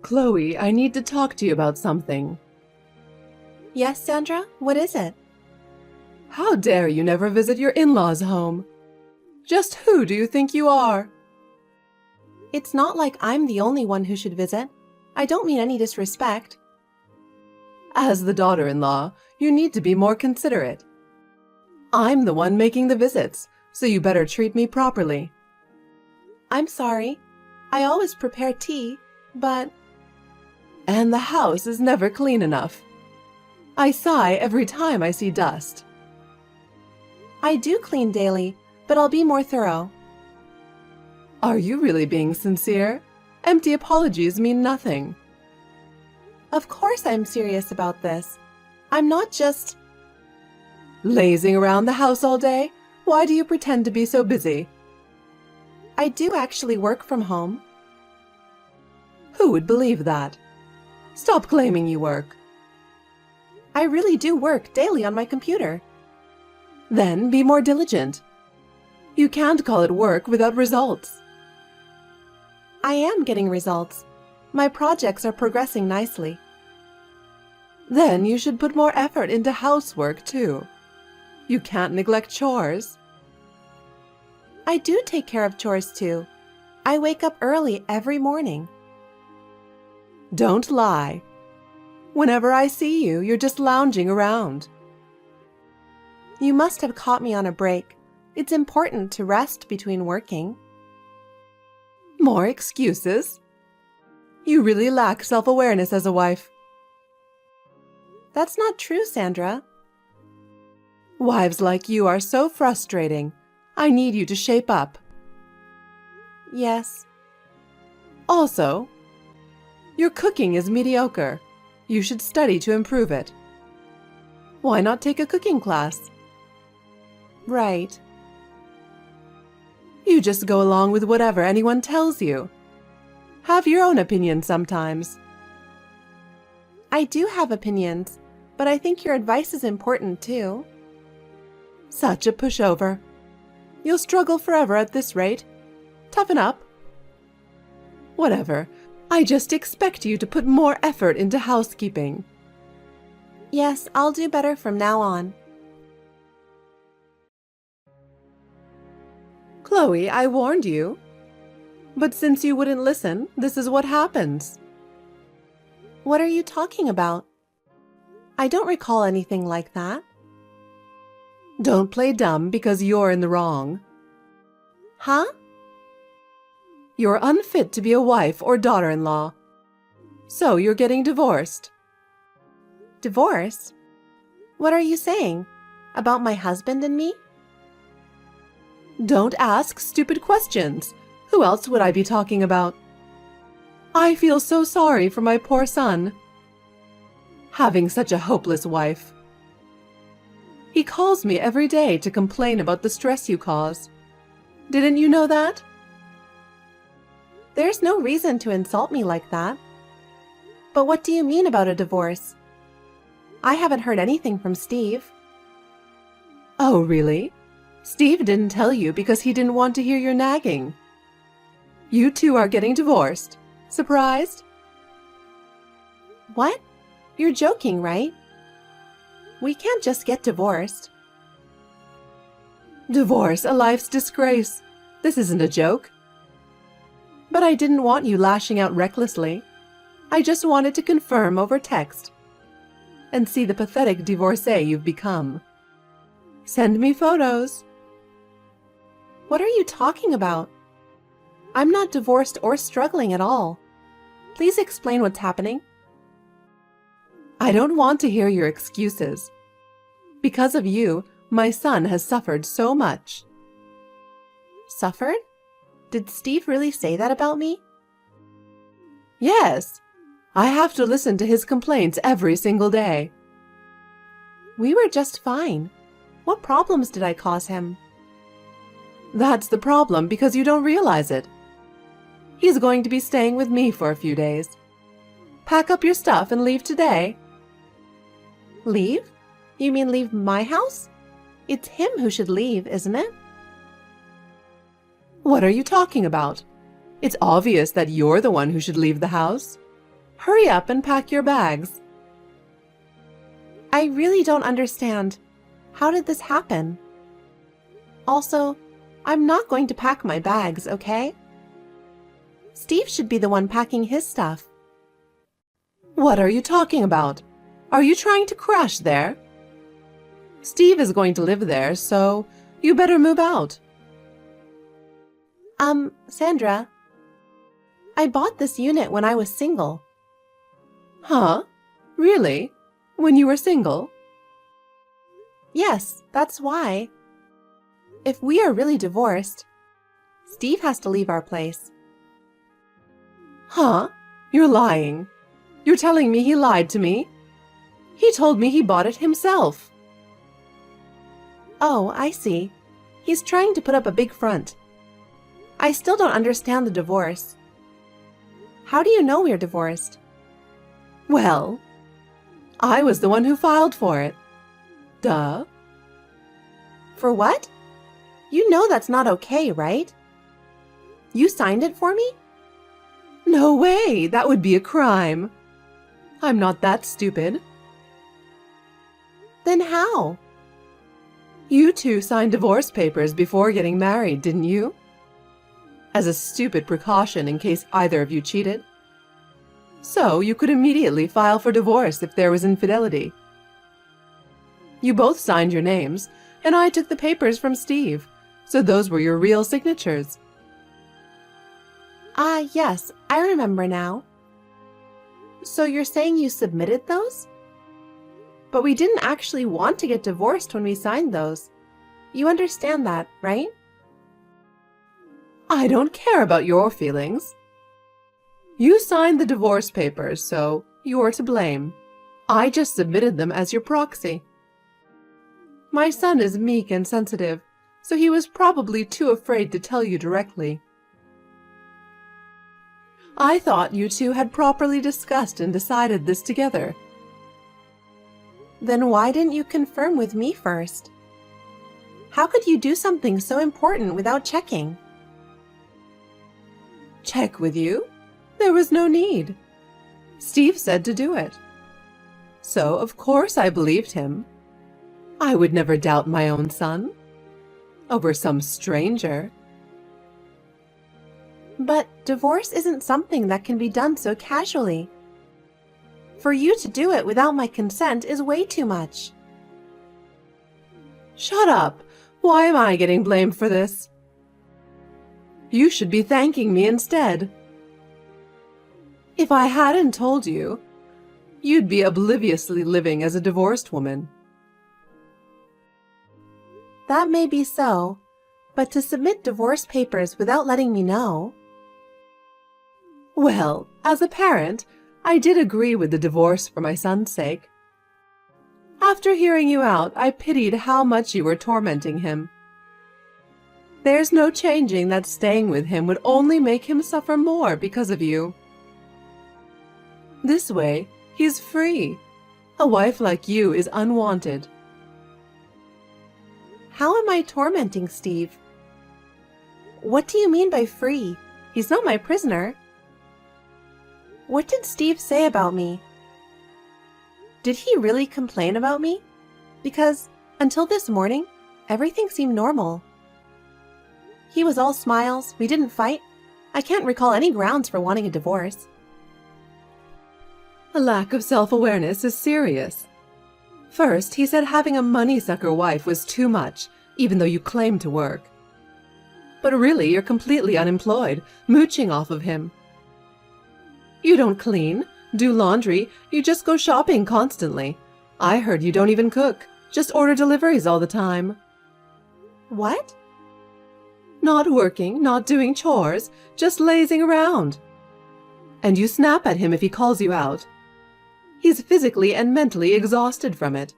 Chloe, I need to talk to you about something. Yes, Sandra? What is it? How dare you never visit your in-laws' home? Just who do you think you are? It's not like I'm the only one who should visit. I don't mean any disrespect. As the daughter-in-law, you need to be more considerate. I'm the one making the visits, so you better treat me properly. I'm sorry. I always prepare tea, but... And the house is never clean enough. I sigh every time I see dust. I do clean daily, but I'll be more thorough. Are you really being sincere? Empty apologies mean nothing. Of course I'm serious about this. I'm not just... Lazing around the house all day? Why do you pretend to be so busy? I do actually work from home. Who would believe that? Stop claiming you work. I really do work daily on my computer. Then be more diligent. You can't call it work without results. I am getting results. My projects are progressing nicely. Then you should put more effort into housework too. You can't neglect chores. I do take care of chores too. I wake up early every morning. Don't lie. Whenever I see you, you're just lounging around. You must have caught me on a break. It's important to rest between working. More excuses? You really lack self-awareness as a wife. That's not true, Sandra. Wives like you are so frustrating. I need you to shape up. Yes. Also, your cooking is mediocre. You should study to improve it. Why not take a cooking class? Right. You just go along with whatever anyone tells you. Have your own opinion sometimes. I do have opinions, but I think your advice is important too. Such a pushover. You'll struggle forever at this rate. Toughen up. Whatever. I just expect you to put more effort into housekeeping. Yes, I'll do better from now on. Chloe, I warned you. But since you wouldn't listen, this is what happens. What are you talking about? I don't recall anything like that. Don't play dumb because you're in the wrong. Huh? You're unfit to be a wife or daughter-in-law. So you're getting divorced. Divorce? What are you saying? About my husband and me? Don't ask stupid questions. Who else would I be talking about? I feel so sorry for my poor son. Having such a hopeless wife. He calls me every day to complain about the stress you cause. Didn't you know that? There's no reason to insult me like that. But what do you mean about a divorce? I haven't heard anything from Steve. Oh, really? Steve didn't tell you because he didn't want to hear your nagging. You two are getting divorced. Surprised? What? You're joking, right? We can't just get divorced. Divorce, a life's disgrace. This isn't a joke. But I didn't want you lashing out recklessly. I just wanted to confirm over text and see the pathetic divorcee you've become. Send me photos. What are you talking about? I'm not divorced or struggling at all. Please explain what's happening. I don't want to hear your excuses. Because of you, my son has suffered so much. Suffered? Did Steve really say that about me? Yes. I have to listen to his complaints every single day. We were just fine. What problems did I cause him? That's the problem because you don't realize it. He's going to be staying with me for a few days. Pack up your stuff and leave today. Leave? You mean leave my house? It's him who should leave, isn't it? What are you talking about? It's obvious that you're the one who should leave the house. Hurry up and pack your bags. I really don't understand. How did this happen? Also, I'm not going to pack my bags, okay? Steve should be the one packing his stuff. What are you talking about? Are you trying to crash there? Steve is going to live there, so you better move out. Sandra, I bought this unit when I was single. Huh? Really? When you were single? Yes, that's why. If we are really divorced, Steve has to leave our place. Huh? You're lying. You're telling me he lied to me? He told me he bought it himself. Oh, I see. He's trying to put up a big front. I still don't understand the divorce. How do you know we're divorced? Well, I was the one who filed for it. Duh. For what? You know that's not okay, right? You signed it for me? No way! That would be a crime. I'm not that stupid. Then how? You two signed divorce papers before getting married, didn't you? As a stupid precaution in case either of you cheated. So you could immediately file for divorce if there was infidelity. You both signed your names, and I took the papers from Steve, so those were your real signatures. Yes, I remember now. So you're saying you submitted those? But we didn't actually want to get divorced when we signed those. You understand that, right? I don't care about your feelings. You signed the divorce papers, so you're to blame. I just submitted them as your proxy. My son is meek and sensitive, so he was probably too afraid to tell you directly. I thought you two had properly discussed and decided this together. Then why didn't you confirm with me first? How could you do something so important without checking? Check with you? There was no need. Steve said to do it. So, of course, I believed him. I would never doubt my own son. Over some stranger. But divorce isn't something that can be done so casually. For you to do it without my consent is way too much. Shut up! Why am I getting blamed for this? You should be thanking me instead. If I hadn't told you, you'd be obliviously living as a divorced woman. That may be so, but to submit divorce papers without letting me know... Well, as a parent, I did agree with the divorce for my son's sake. After hearing you out, I pitied how much you were tormenting him. There's no changing that staying with him would only make him suffer more because of you. This way, he's free. A wife like you is unwanted. How am I tormenting Steve? What do you mean by free? He's not my prisoner. What did Steve say about me? Did he really complain about me? Because until this morning, everything seemed normal. He was all smiles, we didn't fight. I can't recall any grounds for wanting a divorce. A lack of self-awareness is serious. First, he said having a money-sucker wife was too much, even though you claimed to work. But really, you're completely unemployed, mooching off of him. You don't clean, do laundry, you just go shopping constantly. I heard you don't even cook, just order deliveries all the time. What? Not working, not doing chores, just lazing around. And you snap at him if he calls you out. He's physically and mentally exhausted from it.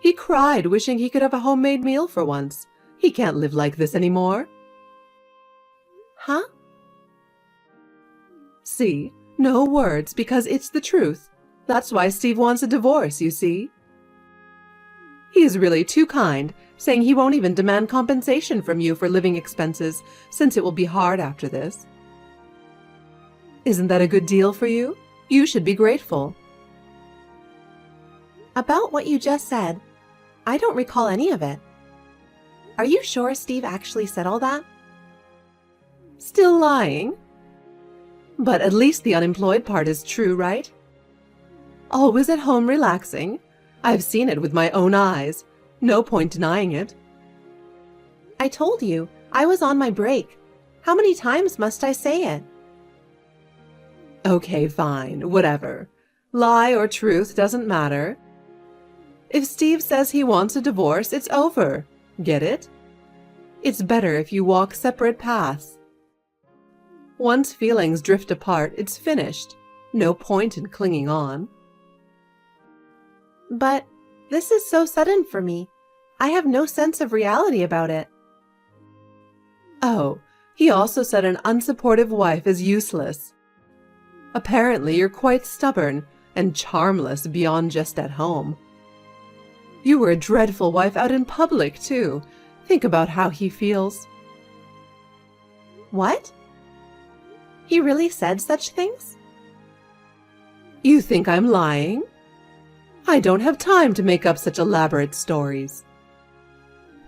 He cried, wishing he could have a homemade meal for once. He can't live like this anymore. Huh? See, no words, because it's the truth. That's why Steve wants a divorce, you see. He's really too kind, saying he won't even demand compensation from you for living expenses, since it will be hard after this. Isn't that a good deal for you? You should be grateful. About what you just said, I don't recall any of it. Are you sure Steve actually said all that? Still lying? But at least the unemployed part is true, right? Always at home relaxing. I've seen it with my own eyes. No point denying it. I told you, I was on my break. How many times must I say it? Okay, fine, whatever. Lie or truth doesn't matter. If Steve says he wants a divorce, it's over. Get it? It's better if you walk separate paths. Once feelings drift apart, it's finished. No point in clinging on. But this is so sudden for me. I have no sense of reality about it. Oh, he also said an unsupportive wife is useless. Apparently, you're quite stubborn and charmless beyond just at home. You were a dreadful wife out in public, too. Think about how he feels. What? He really said such things? You think I'm lying? I don't have time to make up such elaborate stories.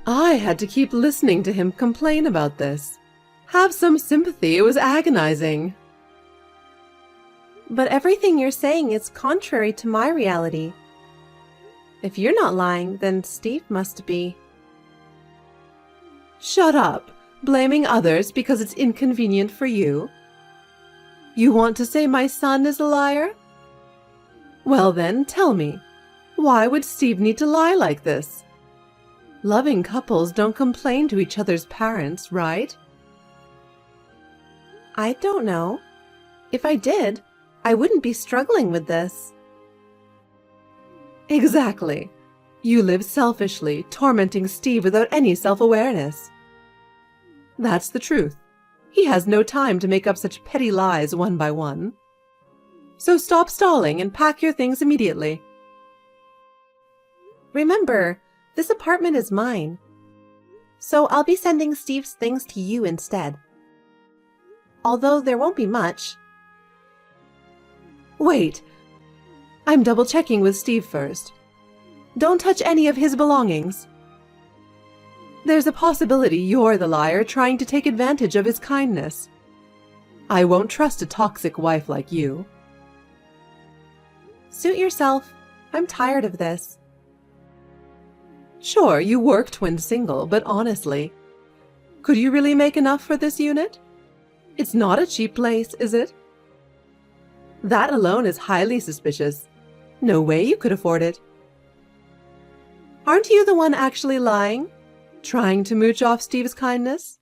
I had to keep listening to him complain about this. Have some sympathy, it was agonizing. But everything you're saying is contrary to my reality. If you're not lying, then Steve must be. Shut up, blaming others because it's inconvenient for you. You want to say my son is a liar? Well then, tell me, why would Steve need to lie like this? Loving couples don't complain to each other's parents, right? I don't know. If I did, I wouldn't be struggling with this. Exactly. You live selfishly, tormenting Steve without any self-awareness. That's the truth. He has no time to make up such petty lies one by one. So stop stalling and pack your things immediately. Remember, this apartment is mine. So I'll be sending Steve's things to you instead. Although there won't be much. Wait. I'm double-checking with Steve first. Don't touch any of his belongings. There's a possibility you're the liar trying to take advantage of his kindness. I won't trust a toxic wife like you. Suit yourself. I'm tired of this. Sure, you worked when single, but honestly, could you really make enough for this unit? It's not a cheap place, is it? That alone is highly suspicious. No way you could afford it. Aren't you the one actually lying? Trying to mooch off Steve's kindness?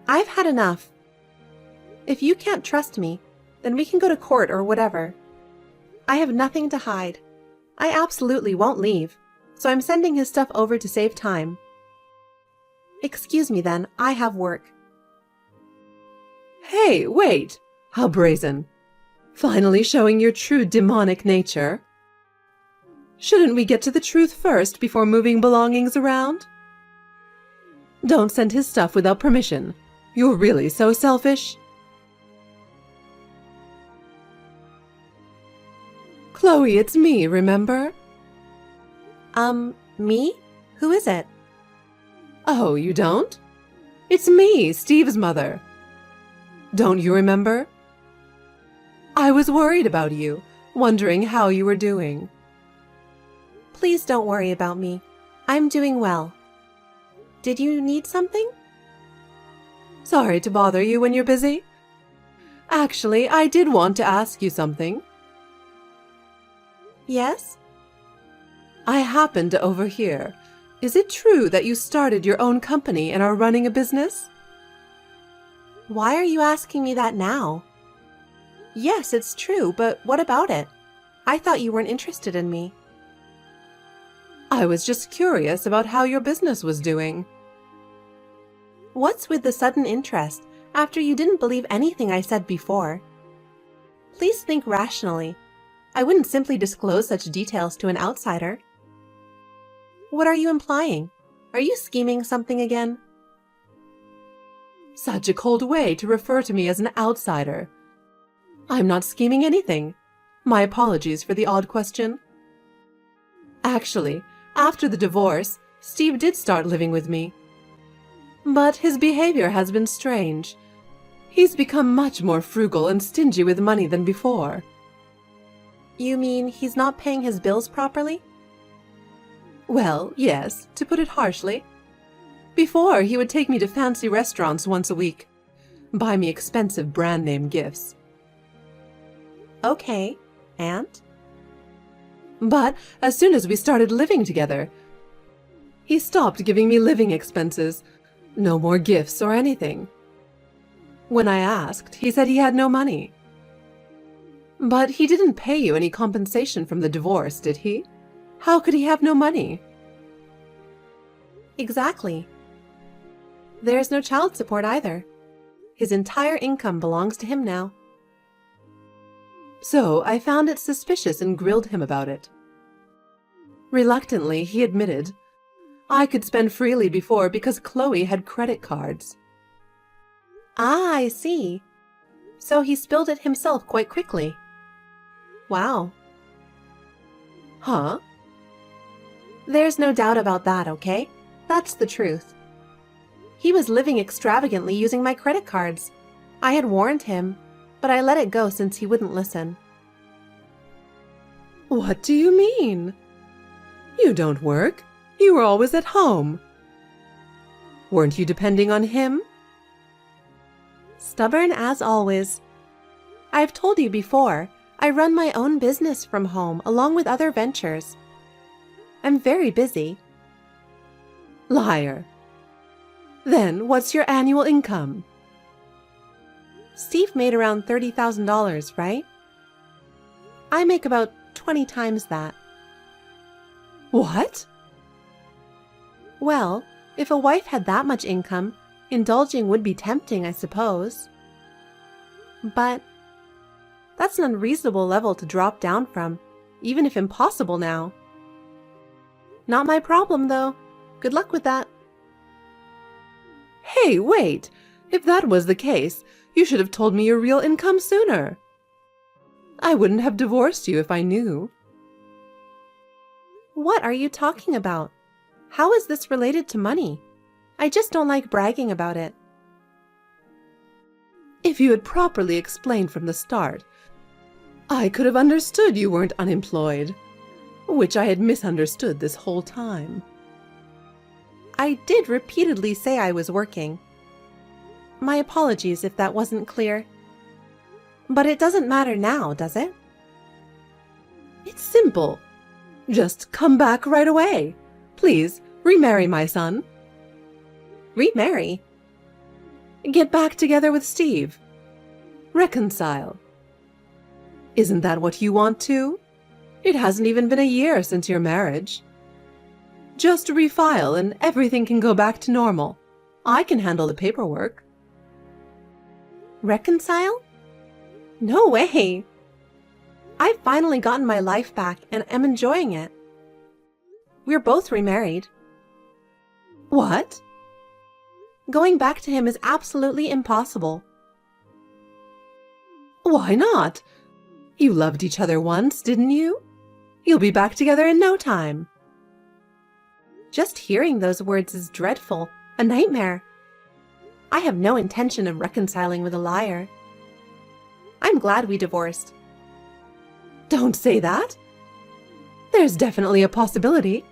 I've had enough. If you can't trust me, then we can go to court or whatever. I have nothing to hide. I absolutely won't leave, so I'm sending his stuff over to save time. Excuse me then, I have work. Hey, wait! How brazen. Finally showing your true demonic nature. Shouldn't we get to the truth first before moving belongings around? Don't send his stuff without permission. You're really so selfish. Chloe, it's me, remember? Me? Who is it? Oh, you don't? It's me, Steve's mother. Don't you remember? I was worried about you, wondering how you were doing. Please don't worry about me. I'm doing well. Did you need something? Sorry to bother you when you're busy. Actually, I did want to ask you something. Yes? I happened to overhear. Is it true that you started your own company and are running a business? Why are you asking me that now? Yes, it's true, but what about it? I thought you weren't interested in me. I was just curious about how your business was doing. What's with the sudden interest after you didn't believe anything I said before? Please think rationally. I wouldn't simply disclose such details to an outsider. What are you implying? Are you scheming something again? Such a cold way to refer to me as an outsider. I'm not scheming anything. My apologies for the odd question. Actually, after the divorce, Steve did start living with me. But his behavior has been strange. He's become much more frugal and stingy with money than before. You mean he's not paying his bills properly? Well, yes, to put it harshly. Before, he would take me to fancy restaurants once a week, buy me expensive brand-name gifts. Okay, and? But as soon as we started living together, he stopped giving me living expenses. No more gifts or anything. When I asked, he said he had no money. But he didn't pay you any compensation from the divorce, did he? How could he have no money? Exactly. There's no child support either. His entire income belongs to him now. So I found it suspicious and grilled him about it. Reluctantly, he admitted, I could spend freely before because Chloe had credit cards. Ah, I see. So he spilled it himself quite quickly. Wow. Huh? There's no doubt about that, okay? That's the truth. He was living extravagantly using my credit cards. I had warned him, but I let it go since he wouldn't listen. What do you mean? You don't work. You were always at home. Weren't you depending on him? Stubborn as always. I've told you before, I run my own business from home along with other ventures. I'm very busy. Liar. Then what's your annual income? Steve made around $30,000, right? I make about 20 times that. What? Well, if a wife had that much income, indulging would be tempting, I suppose. But that's an unreasonable level to drop down from, even if impossible now. Not my problem, though. Good luck with that. Hey, wait! If that was the case, you should have told me your real income sooner. I wouldn't have divorced you if I knew. What are you talking about? How is this related to money? I just don't like bragging about it. If you had properly explained from the start, I could have understood you weren't unemployed, which I had misunderstood this whole time. I did repeatedly say I was working. My apologies if that wasn't clear. But it doesn't matter now, does it? It's simple. Just come back right away. Please, remarry my son. Remarry? Get back together with Steve. Reconcile. Isn't that what you want too? It hasn't even been a year since your marriage. Just refile and everything can go back to normal. I can handle the paperwork. Reconcile? No way! I've finally gotten my life back and am enjoying it. We're both remarried. What? Going back to him is absolutely impossible. Why not? You loved each other once, didn't you? You'll be back together in no time. Just hearing those words is dreadful, a nightmare. I have no intention of reconciling with a liar. I'm glad we divorced. Don't say that. There's definitely a possibility.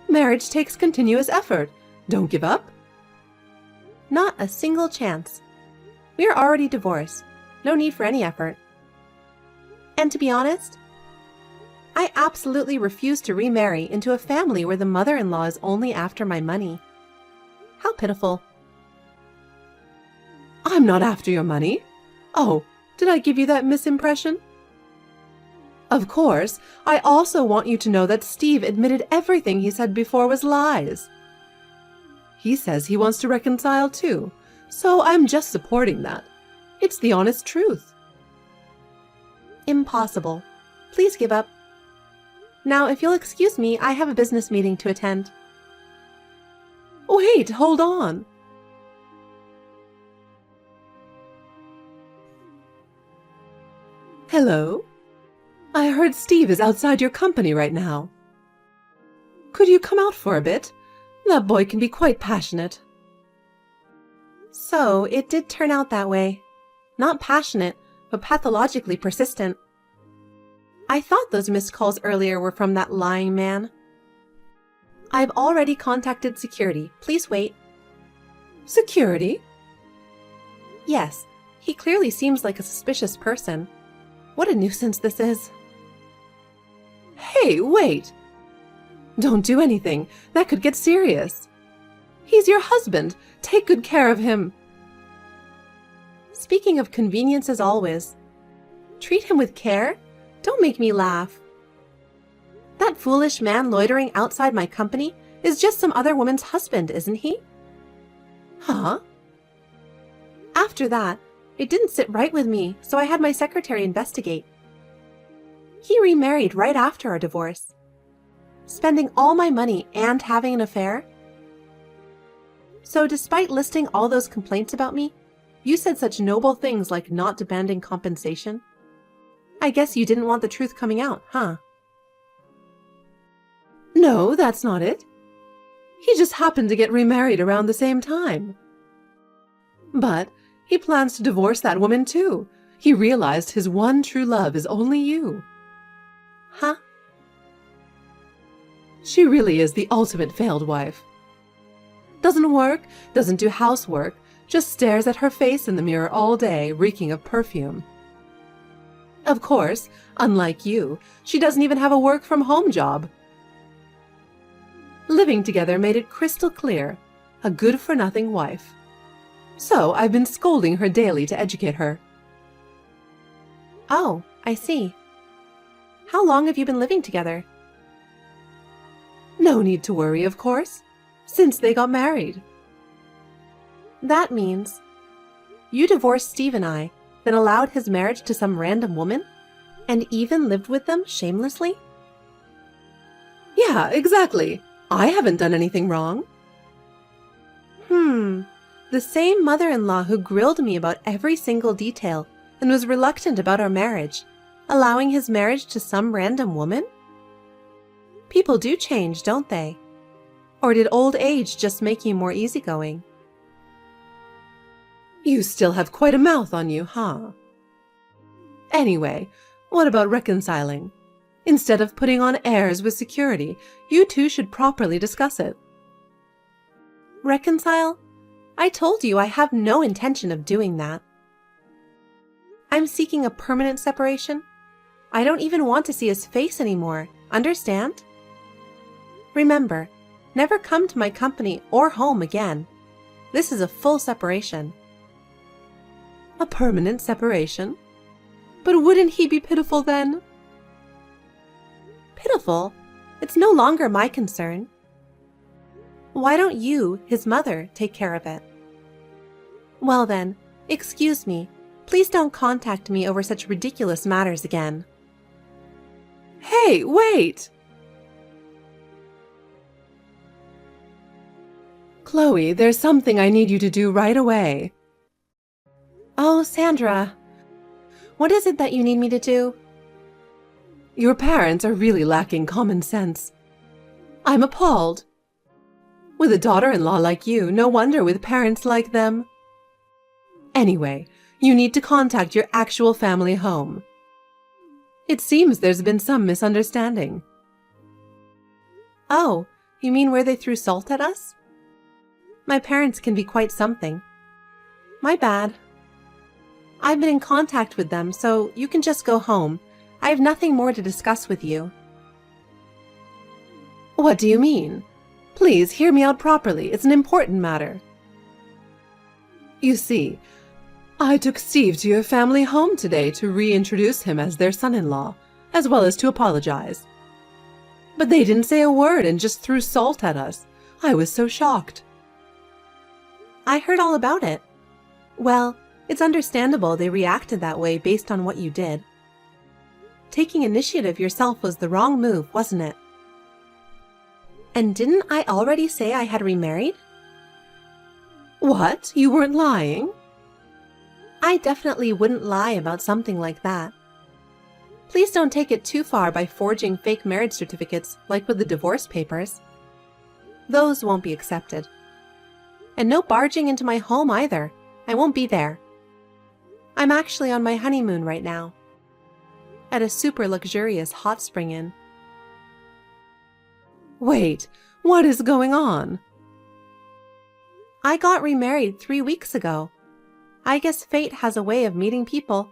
Marriage takes continuous effort. Don't give up. Not a single chance. We're already divorced. No need for any effort. And to be honest, I absolutely refuse to remarry into a family where the mother-in-law is only after my money. How pitiful. I'm not after your money. Oh, did I give you that misimpression? Of course, I also want you to know that Steve admitted everything he said before was lies. He says he wants to reconcile too, so I'm just supporting that. It's the honest truth. Impossible. Please give up. Now, if you'll excuse me, I have a business meeting to attend. Wait, hold on. Hello? I heard Steve is outside your company right now. Could you come out for a bit? That boy can be quite passionate. So, it did turn out that way. Not passionate, but pathologically persistent. I thought those missed calls earlier were from that lying man. I've already contacted security. Please wait. Security? Yes, he clearly seems like a suspicious person. What a nuisance this is. Hey, wait! Don't do anything. That could get serious. He's your husband. Take good care of him. Speaking of convenience as always, treat him with care? Don't make me laugh. That foolish man loitering outside my company is just some other woman's husband, isn't he? Huh? After that, it didn't sit right with me, so I had my secretary investigate. He remarried right after our divorce. Spending all my money and having an affair? So despite listing all those complaints about me, you said such noble things like not demanding compensation? I guess you didn't want the truth coming out, huh? No, that's not it. He just happened to get remarried around the same time. But he plans to divorce that woman too. He realized his one true love is only you. Huh? She really is the ultimate failed wife. Doesn't work, doesn't do housework, just stares at her face in the mirror all day, reeking of perfume. Of course, unlike you, she doesn't even have a work-from-home job. Living together made it crystal clear, a good-for-nothing wife. So I've been scolding her daily to educate her. Oh, I see. How long have you been living together? No need to worry, of course, since they got married. That means you divorced Steve and I, then allowed his marriage to some random woman, and even lived with them shamelessly? Yeah, exactly. I haven't done anything wrong. The same mother-in-law who grilled me about every single detail and was reluctant about our marriage, allowing his marriage to some random woman? People do change, don't they? Or did old age just make you more easygoing? You still have quite a mouth on you, huh? Anyway, what about reconciling? Instead of putting on airs with security, you two should properly discuss it. Reconcile? I told you I have no intention of doing that. I'm seeking a permanent separation. I don't even want to see his face anymore, understand? Remember, never come to my company or home again. This is a full separation. A permanent separation? But wouldn't he be pitiful then? Pitiful? It's no longer my concern. Why don't you, his mother, take care of it? Well then, excuse me. Please don't contact me over such ridiculous matters again. Hey, wait! Chloe, there's something I need you to do right away. Oh, Sandra. What is it that you need me to do? Your parents are really lacking common sense. I'm appalled. With a daughter-in-law like you, no wonder with parents like them. Anyway, you need to contact your actual family home. It seems there's been some misunderstanding. Oh, you mean where they threw salt at us? My parents can be quite something. My bad. I've been in contact with them, so you can just go home. I have nothing more to discuss with you. What do you mean? Please hear me out properly. It's an important matter. You see, I took Steve to your family home today to reintroduce him as their son-in-law, as well as to apologize. But they didn't say a word and just threw salt at us. I was so shocked. I heard all about it. Well, it's understandable they reacted that way based on what you did. Taking initiative yourself was the wrong move, wasn't it? And didn't I already say I had remarried? What? You weren't lying? I definitely wouldn't lie about something like that. Please don't take it too far by forging fake marriage certificates like with the divorce papers. Those won't be accepted. And no barging into my home either. I won't be there. I'm actually on my honeymoon right now, at a super luxurious hot spring inn. Wait, what is going on? I got remarried 3 weeks ago. I guess fate has a way of meeting people.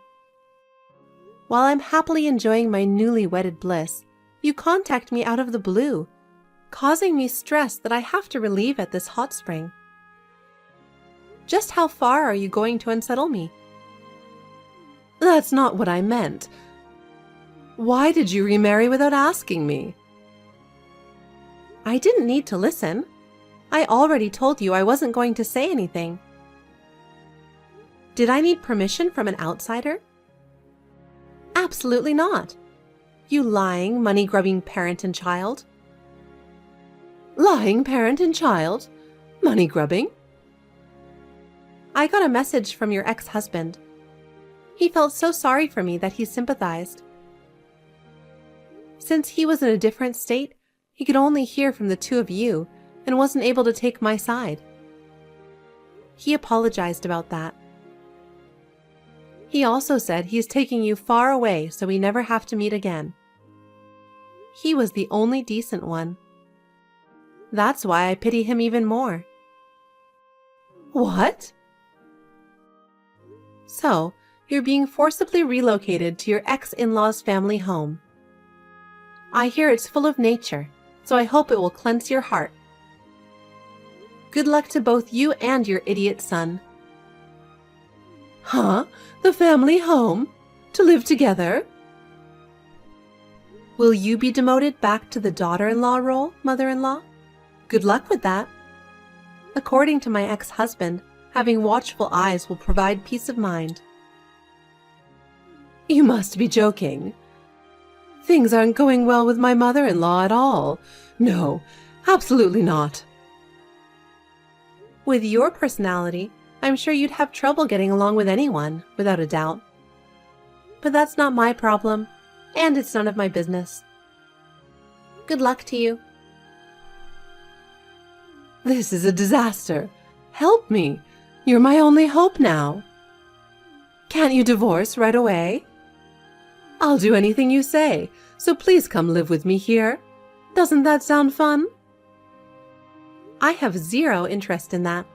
While I'm happily enjoying my newly wedded bliss, you contact me out of the blue, causing me stress that I have to relieve at this hot spring. Just how far are you going to unsettle me? That's not what I meant. Why did you remarry without asking me? I didn't need to listen. I already told you I wasn't going to say anything. Did I need permission from an outsider? Absolutely not. You lying, money-grubbing parent and child. Lying parent and child? Money-grubbing? I got a message from your ex-husband. He felt so sorry for me that he sympathized. Since he was in a different state, he could only hear from the two of you and wasn't able to take my side. He apologized about that. He also said he's taking you far away so we never have to meet again. He was the only decent one. That's why I pity him even more. What? So, you're being forcibly relocated to your ex-in-law's family home. I hear it's full of nature, so I hope it will cleanse your heart. Good luck to both you and your idiot son. Huh? The family home? To live together? Will you be demoted back to the daughter-in-law role, mother-in-law? Good luck with that. According to my ex-husband, having watchful eyes will provide peace of mind. You must be joking. Things aren't going well with my mother-in-law at all. No, absolutely not. With your personality, I'm sure you'd have trouble getting along with anyone, without a doubt. But that's not my problem, and it's none of my business. Good luck to you. This is a disaster. Help me. You're my only hope now. Can't you divorce right away? I'll do anything you say, so please come live with me here. Doesn't that sound fun? I have zero interest in that.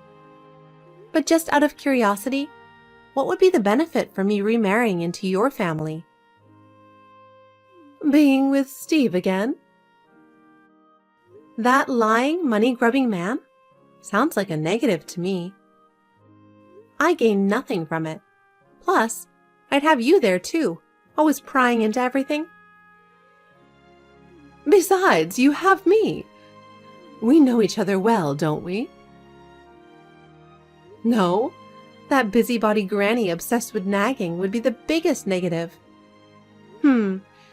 But just out of curiosity, what would be the benefit for me remarrying into your family? Being with Steve again? That lying, money-grubbing man? Sounds like a negative to me. I gain nothing from it. Plus, I'd have you there too, always prying into everything. Besides, you have me. We know each other well, don't we? No, that busybody granny obsessed with nagging would be the biggest negative.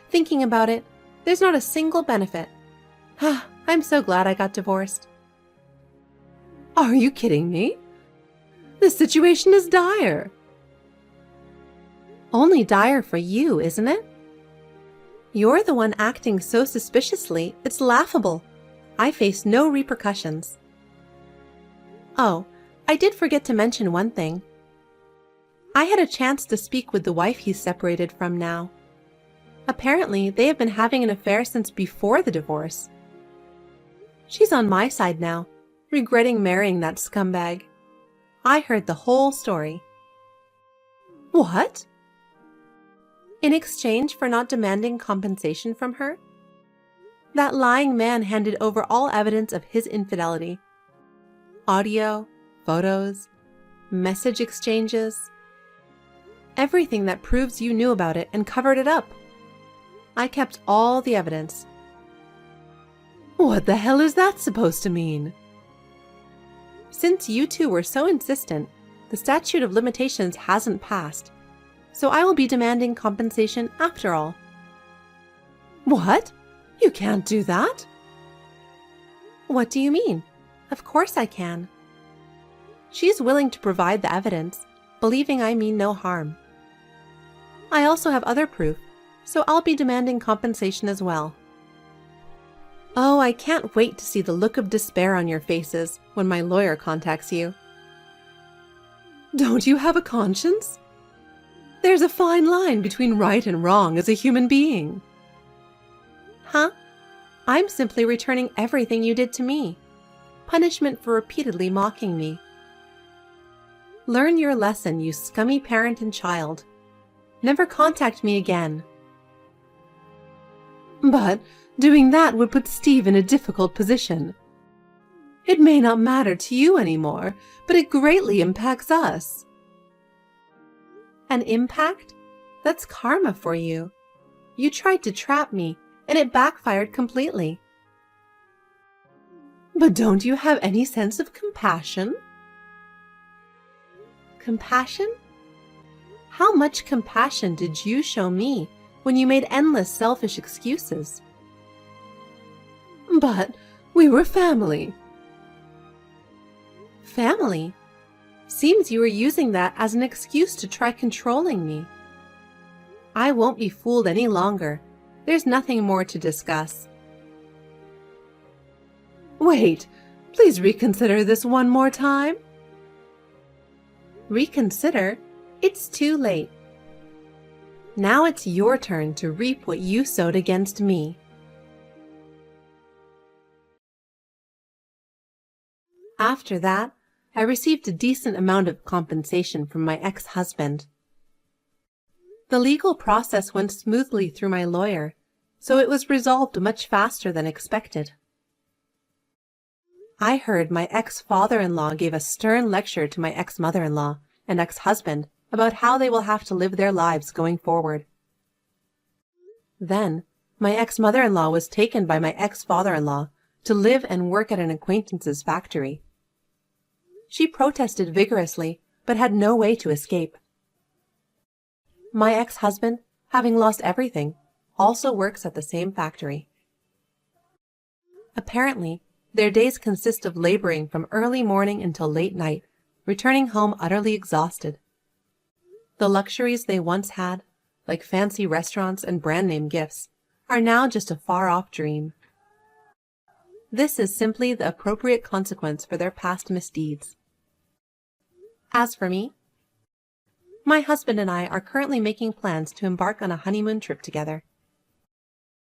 Thinking about it, there's not a single benefit. I'm so glad I got divorced. Are you kidding me? The situation is dire. Only dire for you, isn't it? You're the one acting so suspiciously, it's laughable. I face no repercussions. Oh, I did forget to mention one thing. I had a chance to speak with the wife he's separated from now. Apparently, they have been having an affair since before the divorce. She's on my side now, regretting marrying that scumbag. I heard the whole story. What? In exchange for not demanding compensation from her, that lying man handed over all evidence of his infidelity. Audio, photos, message exchanges. Everything that proves you knew about it and covered it up. I kept all the evidence. What the hell is that supposed to mean? Since you two were so insistent, the statute of limitations hasn't passed, so I will be demanding compensation after all. What? You can't do that. What do you mean? Of course I can. She's willing to provide the evidence, believing I mean no harm. I also have other proof, so I'll be demanding compensation as well. Oh, I can't wait to see the look of despair on your faces when my lawyer contacts you. Don't you have a conscience? There's a fine line between right and wrong as a human being. Huh? I'm simply returning everything you did to me. Punishment for repeatedly mocking me. Learn your lesson, you scummy parent and child. Never contact me again. But doing that would put Steve in a difficult position. It may not matter to you anymore, but it greatly impacts us. An impact? That's karma for you. You tried to trap me, and it backfired completely. But don't you have any sense of compassion? Compassion? How much compassion did you show me when you made endless selfish excuses? But we were family. Family? Seems you were using that as an excuse to try controlling me. I won't be fooled any longer. There's nothing more to discuss. Wait, please reconsider this one more time. Reconsider? It's too late. Now it's your turn to reap what you sowed against me. After that, I received a decent amount of compensation from my ex-husband. The legal process went smoothly through my lawyer, so it was resolved much faster than expected. I heard my ex-father-in-law gave a stern lecture to my ex-mother-in-law and ex-husband about how they will have to live their lives going forward. Then, my ex-mother-in-law was taken by my ex-father-in-law to live and work at an acquaintance's factory. She protested vigorously, but had no way to escape. My ex-husband, having lost everything, also works at the same factory. Apparently, their days consist of laboring from early morning until late night, returning home utterly exhausted. The luxuries they once had, like fancy restaurants and brand-name gifts, are now just a far-off dream. This is simply the appropriate consequence for their past misdeeds. As for me, my husband and I are currently making plans to embark on a honeymoon trip together.